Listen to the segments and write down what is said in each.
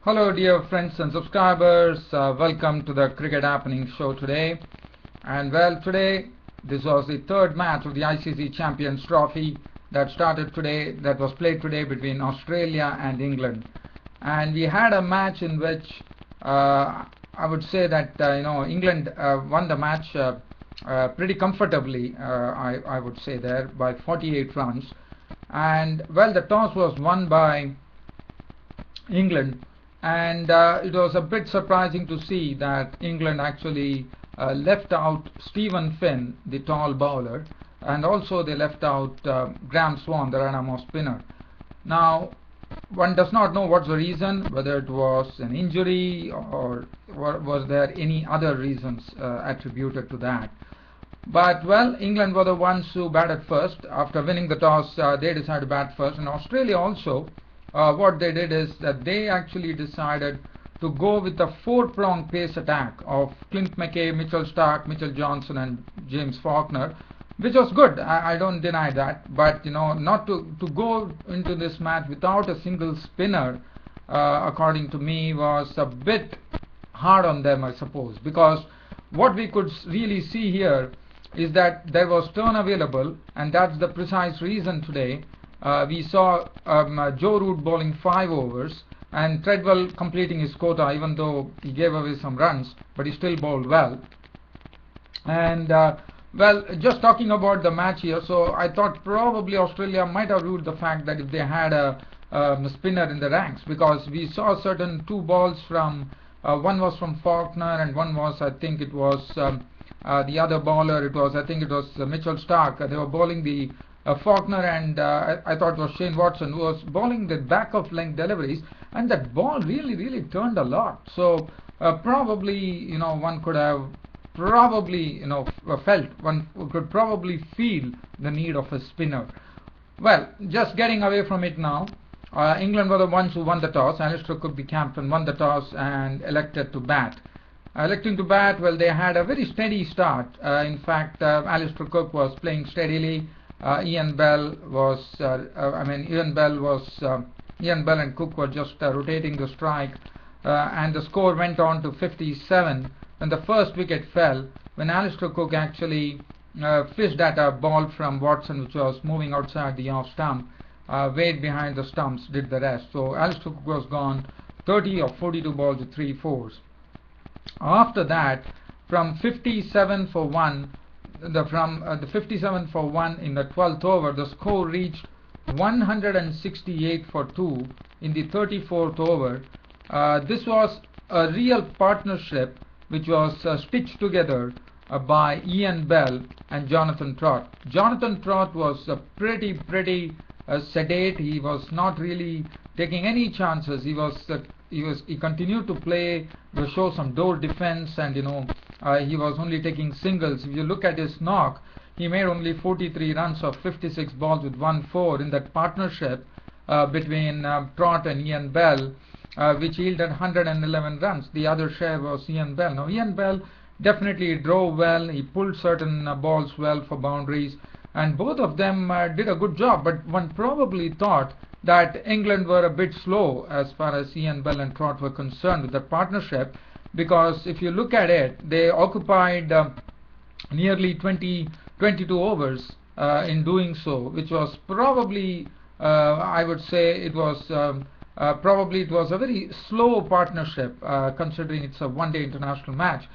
Hello dear friends and subscribers, welcome to the Cricket Happening show today. And well, today this was the third match of the ICC Champions Trophy that was played today between Australia and England. And we had a match in which I would say that England won the match pretty comfortably, I would say there, by 48 runs. And well, the toss was won by England, and it was a bit surprising to see that England actually left out Stephen Finn, the tall bowler, and also they left out Graham Swan, the run-arm spinner. Now, one does not know what's the reason, whether it was an injury or was there any other reasons attributed to that. But well, England were the ones who batted first. After winning the toss, they decided to bat first, and Australia also. What they did is that they actually decided to go with a four-prong pace attack of Clint McKay, Mitchell Starc, Mitchell Johnson and James Faulkner, which was good. I don't deny that, but not to go into this match without a single spinner, according to me, was a bit hard on them, I suppose, because what we could really see here is that there was turn available, and that's the precise reason today we saw Joe Root bowling 5 overs and Treadwell completing his quota, even though he gave away some runs, but he still bowled well. And well, just talking about the match here, so I thought probably Australia might have ruled the fact that if they had a spinner in the ranks, because we saw certain 2 balls from one was from Faulkner and one was, I think it was the other bowler, I think it was Mitchell Starc. They were bowling the Faulkner, and I thought it was Shane Watson, who was bowling the back of length deliveries, and that ball really turned a lot. So probably one could have probably one could probably feel the need of a spinner. Well, just getting away from it now, England were the ones who won the toss. Alistair Cook, the captain, won the toss and elected to bat. Electing to bat, well, they had a very steady start. In fact, Alistair Cook was playing steadily. Ian Bell and Cook were just rotating the strike, and the score went on to 57 when the first wicket fell, when Alistair Cook actually fished at a ball from Watson, which was moving outside the off stump. Wade behind the stumps did the rest. So Alistair Cook was gone 30 of 42 balls with 3 fours. After that, from 57 for 1, the 57 for 1 in the 12th over, the score reached 168 for 2 in the 34th over. This was a real partnership which was stitched together by Ian Bell and Jonathan Trott. Jonathan Trott was pretty sedate. He was not really taking any chances. He continued to play, show some door defense, and he was only taking singles. If you look at his knock, he made only 43 runs of 56 balls with 1-4 in that partnership between Trott and Ian Bell, which yielded 111 runs. The other share was Ian Bell. Now Ian Bell definitely drove well. He pulled certain balls well for boundaries, and both of them did a good job. But one probably thought that England were a bit slow as far as Ian Bell and Trott were concerned with that partnership, because if you look at it, they occupied nearly 22 overs in doing so, which was probably I would say it was probably it was a very slow partnership, considering it's a one-day international match.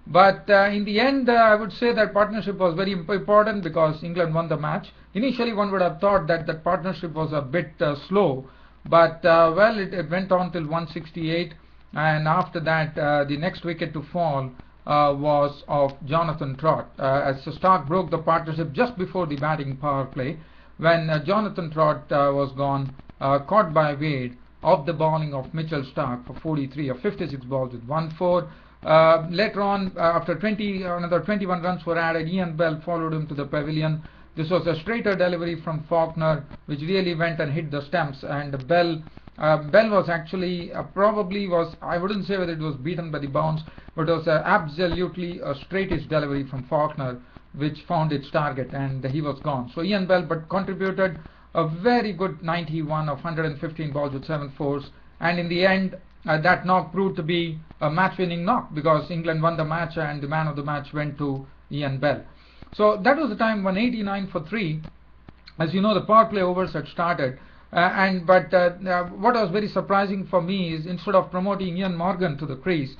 But in the end, I would say that partnership was very important because England won the match. Initially, one would have thought that that partnership was a bit slow, but well, it went on till 168, and after that, the next wicket to fall was of Jonathan Trott, as Starc broke the partnership just before the batting power play, when Jonathan Trott was gone, caught by Wade off the bowling of Mitchell Starc for 43 of 56 balls with 1-4. Later on, after another 21 runs were added, Ian Bell followed him to the pavilion. This was a straighter delivery from Faulkner, which really went and hit the stumps, and Bell was actually probably was, I wouldn't say whether it was beaten by the bounce, but it was absolutely a straightish delivery from Faulkner, which found its target, and he was gone. So Ian Bell but contributed a very good 91 of 115 balls with 7 fours, and in the end that knock proved to be a match-winning knock, because England won the match and the man of the match went to Ian Bell. So that was the time, 189 for 3. As you know, the power play overs had started, but what was very surprising for me is, instead of promoting Ian Morgan to the crease,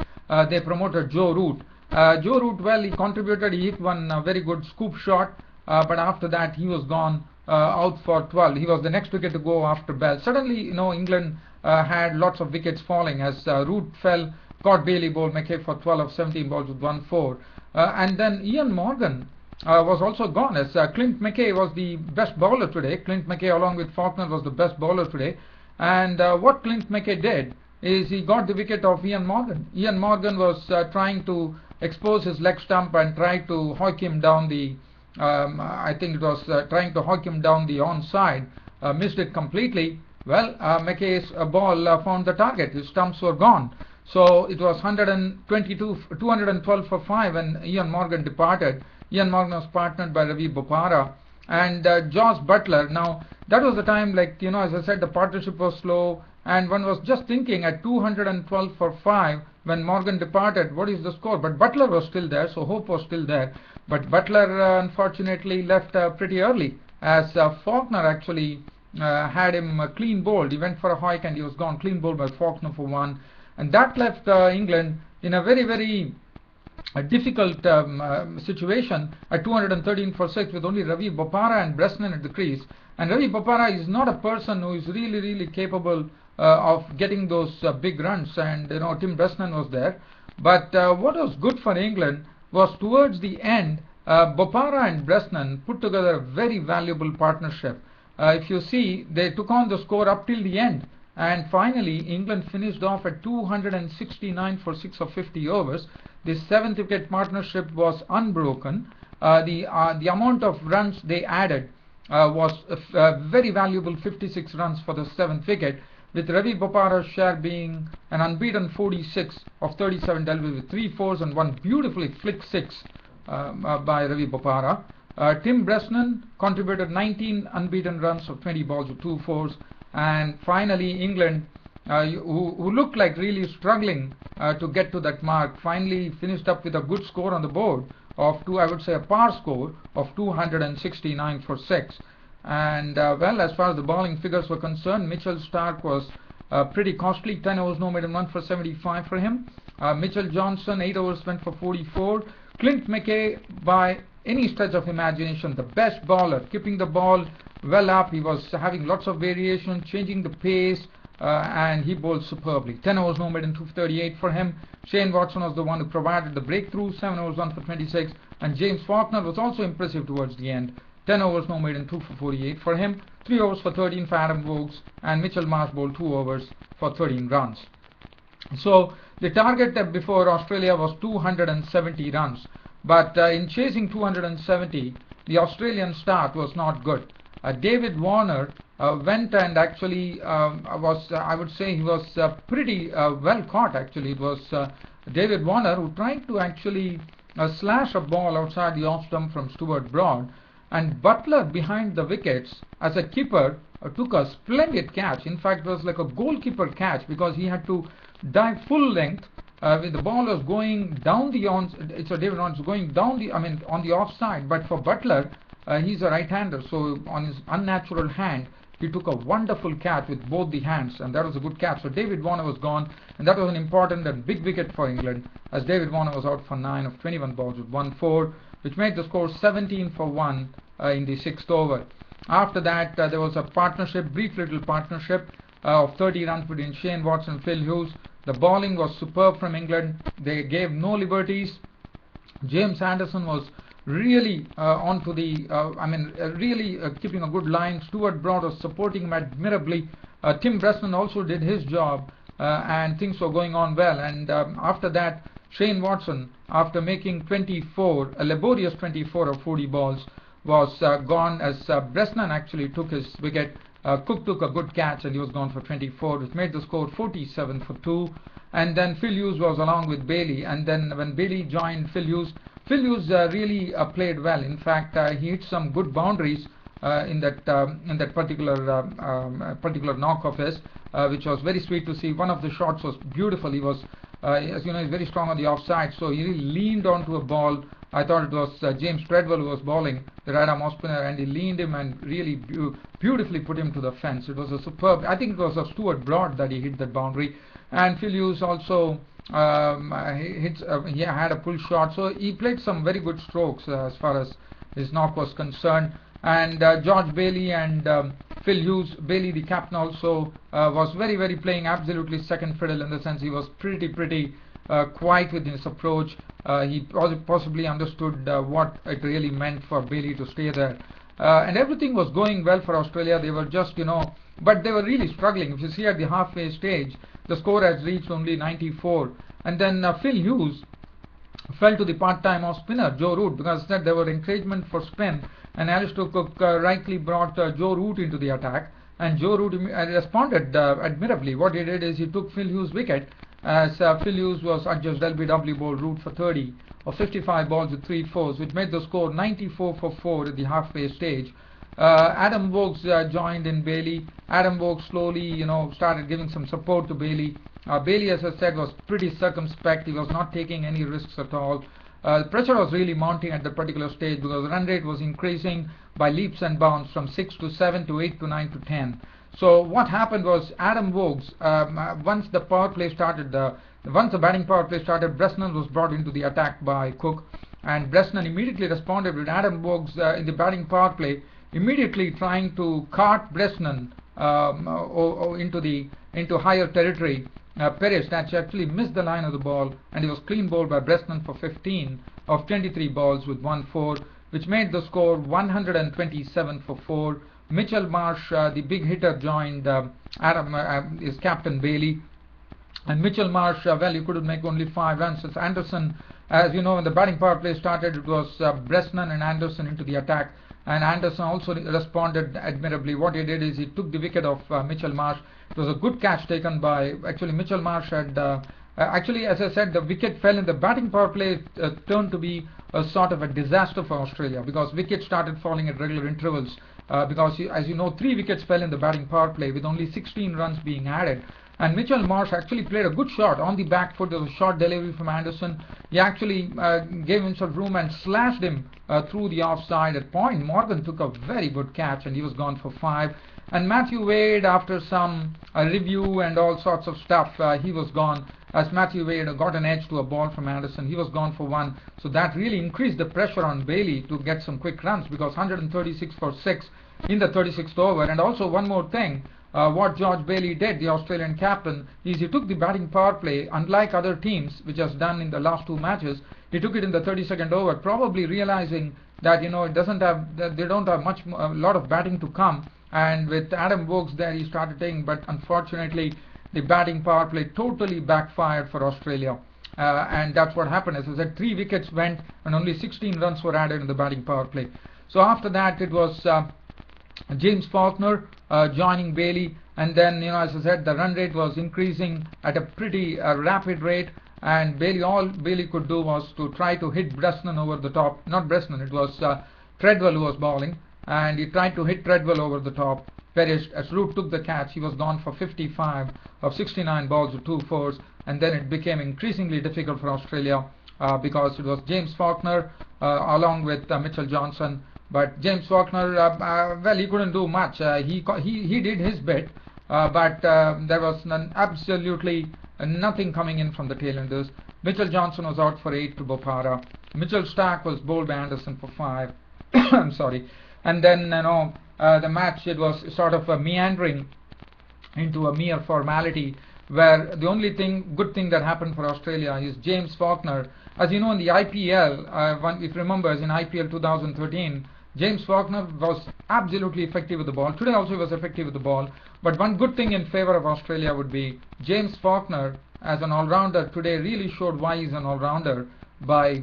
they promoted Joe Root. Joe Root, well, he contributed. He hit one very good scoop shot, but after that he was gone, out for 12. He was the next wicket to go after Bell. Suddenly, England had lots of wickets falling as Root fell, got Bailey bowled McKay for 12 of 17 balls with 1-4, and then Ian Morgan was also gone, as Clint McKay was the best bowler today. Clint McKay along with Faulkner was the best bowler today, and what Clint McKay did is he got the wicket of Ian Morgan. Ian Morgan was trying to expose his leg stump and tried to hoik him down the I think it was trying to hoik him down the onside, missed it completely. Well, McKay's ball found the target. His stumps were gone. So it was 212 for 5 when Ian Morgan departed. Ian Morgan was partnered by Ravi Bopara and Josh Butler. Now, that was the time, as I said, the partnership was slow, and one was just thinking at 212 for 5 when Morgan departed, what is the score? But Butler was still there, so hope was still there. But Butler unfortunately left pretty early, as Faulkner actually had him clean bowled. He went for a hike and he was gone, clean bowled by Faulkner for 1. And that left England in a very, very difficult situation at 213 for 6 with only Ravi Bopara and Bresnan at the crease. And Ravi Bopara is not a person who is really, really capable of getting those big runs, and Tim Bresnan was there. But what was good for England was, towards the end, Bopara and Bresnan put together a very valuable partnership. If you see, they took on the score up till the end, and finally England finished off at 269 for 6 of 50 overs. The 7th wicket partnership was unbroken. The amount of runs they added was very valuable, 56 runs for the 7th wicket, with Ravi Bopara's share being an unbeaten 46 of 37 dealt with 3 fours and one beautifully flick 6 by Ravi Bopara. Tim Bresnan contributed 19 unbeaten runs of 20 balls with 2 fours. And finally England, who looked like really struggling to get to that mark, finally finished up with a good score on the board of I would say a par score of 269 for 6. And well, as far as the bowling figures were concerned, Mitchell Starc was pretty costly. 10 overs, no maiden run for 75 for him. Mitchell Johnson, 8 overs, went for 44. Clint McKay, by any stretch of imagination, the best bowler, keeping the ball well up. He was having lots of variation, changing the pace, and he bowled superbly. 10 overs, no maiden, 238 for him. Shane Watson was the one who provided the breakthrough, 7 overs, 1 for 26. And James Faulkner was also impressive towards the end. 10 overs, no maiden, 2 for 48 for him. 3 overs for 13 for Adam Vokes, and Mitchell Marsh bowled 2 overs for 13 runs. So the target before Australia was 270 runs. But in chasing 270, the Australian start was not good. David Warner went and actually I would say he was pretty well caught actually. It was David Warner who tried to actually slash a ball outside the off stump from Stuart Broad, and Butler behind the wickets as a keeper took a splendid catch. In fact, it was like a goalkeeper catch, because he had to dive full length with the ball was going down the David Warner was going down the on the offside, but for Butler, he's a right-hander, so on his unnatural hand he took a wonderful catch with both the hands, and that was a good catch. So David Warner was gone, and that was an important and big wicket for England, as David Warner was out for 9 of 21 balls with 1-4, which made the score 17 for 1 in the 6th over. After that, there was a partnership, brief little partnership of 30 runs between Shane Watson and Phil Hughes. The bowling was superb from England. They gave no liberties. James Anderson was really onto the really keeping a good line. Stuart Broad was supporting him admirably. Tim Bresnan also did his job, and things were going on well. And after that, Shane Watson, after making 24, a laborious 24 of 40 balls, was gone, as Bresnan actually took his wicket. Cook took a good catch and he was gone for 24, which made the score 47 for 2. And then Phil Hughes was along with Bailey, and then when Bailey joined Phil Hughes really played well. In fact, he hit some good boundaries in that particular knock of his, which was very sweet to see. One of the shots was beautiful. He was, as you know, he's very strong on the offside, so he really leaned onto a ball. I thought it was James Treadwell who was bowling, the right-arm off spinner, and he leaned him and really beautifully put him to the fence. It was a superb. I think it was Stuart Broad that he hit that boundary, and Phil Hughes also he had a pull shot, so he played some very good strokes as far as his knock was concerned. And George Bailey and Phil Hughes, Bailey the captain also was very playing absolutely second fiddle, in the sense he was pretty quiet with his approach. He possibly understood what it really meant for Bailey to stay there, and everything was going well for Australia. They were just, but they were really struggling. If you see at the halfway stage, the score has reached only 94, and then Phil Hughes fell to the part-time off spinner Joe Root, because there were encouragement for spin, and Alistair Cook rightly brought Joe Root into the attack, and Joe Root responded admirably. What he did is he took Phil Hughes' wicket, as Phil Hughes was adjudged LBW bowled Root for 30 of 55 balls with 3 fours, which made the score 94 for 4 at the halfway stage. Adam Vokes joined in Bailey. Adam Vokes slowly, started giving some support to Bailey. Bailey, as I said, was pretty circumspect. He was not taking any risks at all. The pressure was really mounting at that particular stage, because the run rate was increasing by leaps and bounds from 6 to 7 to 8 to 9 to 10. So what happened was Adam Vokes, once the batting power play started, Bresnan was brought into the attack by Cook, and Bresnan immediately responded with Adam Vokes in the batting power play, immediately trying to cart Bresnan into higher territory. Perez actually missed the line of the ball, and he was clean bowled by Bresnan for 15 of 23 balls with 1 4, which made the score 127 for 4. Mitchell Marsh, the big hitter, joined his captain Bailey, and Mitchell Marsh, he couldn't make only 5 runs. As Anderson, as you know, when the batting power play started, it was Bresnan and Anderson into the attack, and Anderson also responded admirably. What he did is he took the wicket of Mitchell Marsh. It was a good catch taken by, actually Mitchell Marsh had, as I said, the wicket fell in the batting power play, turned to be a sort of a disaster for Australia, because wickets started falling at regular intervals, because as you know, 3 wickets fell in the batting power play with only 16 runs being added. And Mitchell Marsh actually played a good shot on the back foot. There was a short delivery from Anderson. He actually gave himself room and slashed him through the offside. At point, Morgan took a very good catch, and he was gone for 5. And Matthew Wade, after some review and all sorts of stuff, he was gone, as Matthew Wade got an edge to a ball from Anderson. He was gone for 1. So that really increased the pressure on Bailey to get some quick runs, because 136 for 6 in the 36th over. And also one more thing, what George Bailey did, the Australian captain, is he took the batting power play, unlike other teams which has done in the last 2 matches. He took it in the 32nd over, probably realizing that they don't have a lot of batting to come. And with Adam Vokes there, he started taking, but unfortunately the batting power play totally backfired for Australia, and that's what happened. As I said, 3 wickets went and only 16 runs were added in the batting power play. So after that, it was James Faulkner joining Bailey, and then as I said, the run rate was increasing at a pretty rapid rate, and all Bailey could do was to try to hit Bresnan over the top. Not Bresnan, it was Treadwell who was bowling, and he tried to hit Treadwell over the top. Perished as Root took the catch. He was gone for 55 of 69 balls with 2 fours, and then it became increasingly difficult for Australia, because it was James Faulkner along with Mitchell Johnson. But James Faulkner, he couldn't do much. He did his bit, but there was absolutely nothing coming in from the tailenders. Mitchell Johnson was out for 8 to Bopara. Mitchell Starc was bowled by Anderson for 5. I'm sorry. And then the match, it was sort of meandering into a mere formality, where the only good thing that happened for Australia is James Faulkner. As you know, in the IPL, if you remember, in IPL 2013, James Faulkner was absolutely effective with the ball. Today also he was effective with the ball. But one good thing in favor of Australia would be James Faulkner as an all-rounder today really showed why he's an all-rounder by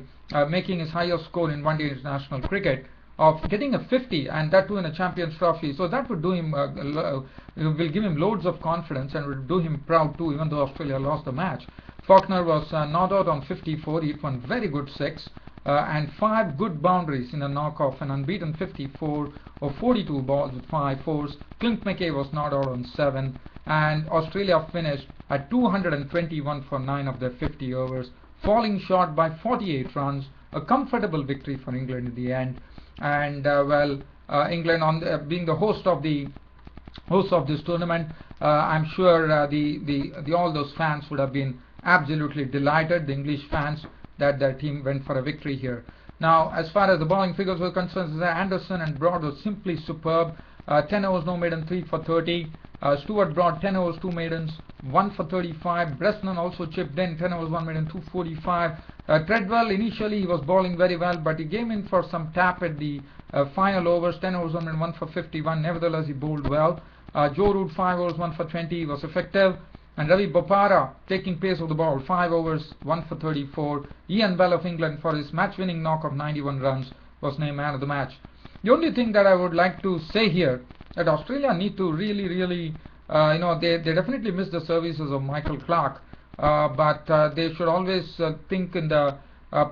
making his highest score in one-day international cricket of getting a 50, and that too in a Champions Trophy. So that would do him, will give him loads of confidence and will do him proud too, even though Australia lost the match. Faulkner was not out on 54. He hit one very good 6. and 5 good boundaries in a knockoff, an unbeaten 54 or 42 balls with 5 fours. Clint McKay was not out on 7, and Australia finished at 221 for 9 of their 50 overs, falling short by 48 runs. A comfortable victory for England in the end. And England, being the host of this tournament, I'm sure all those fans would have been absolutely delighted, the English fans, that their team went for a victory here. Now, as far as the bowling figures were concerned, Anderson and Broad were simply superb. 10 overs, no maiden, 3 for 30. Stuart Broad, 10 overs, 2 maidens, 1 for 35. Bresnan also chipped in, 10 overs, 1 maiden, 245. Treadwell, initially he was bowling very well, but he came in for some tap at the final overs, 10 overs, 1 maiden, 1 for 51. Nevertheless, he bowled well. Joe Root, 5 overs, 1 for 20, was effective. And Ravi Bopara taking pace of the ball, 5 overs, 1 for 34. Ian Bell of England, for his match-winning knock of 91 runs, was named man of the match. The only thing that I would like to say here, that Australia need to really, they definitely miss the services of Michael Clarke, but they should always think in the,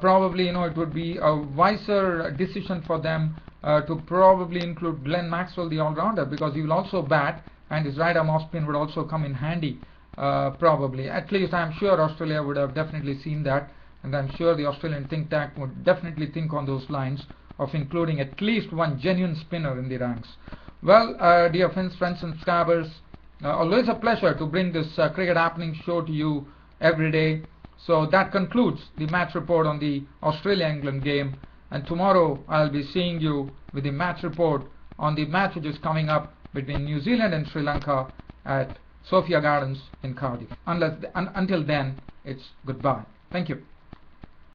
probably, it would be a wiser decision for them to probably include Glenn Maxwell, the all-rounder, because he will also bat, and his right arm off spin would also come in handy. Probably, at least I'm sure Australia would have definitely seen that, and I'm sure the Australian think tank would definitely think on those lines of including at least one genuine spinner in the ranks. Well, dear friends and subscribers, always a pleasure to bring this cricket happening show to you every day. So that concludes the match report on the Australia-England game, and tomorrow I'll be seeing you with the match report on the match which is coming up between New Zealand and Sri Lanka at Sophia Gardens in Cardiff. Until then, it's goodbye. Thank you.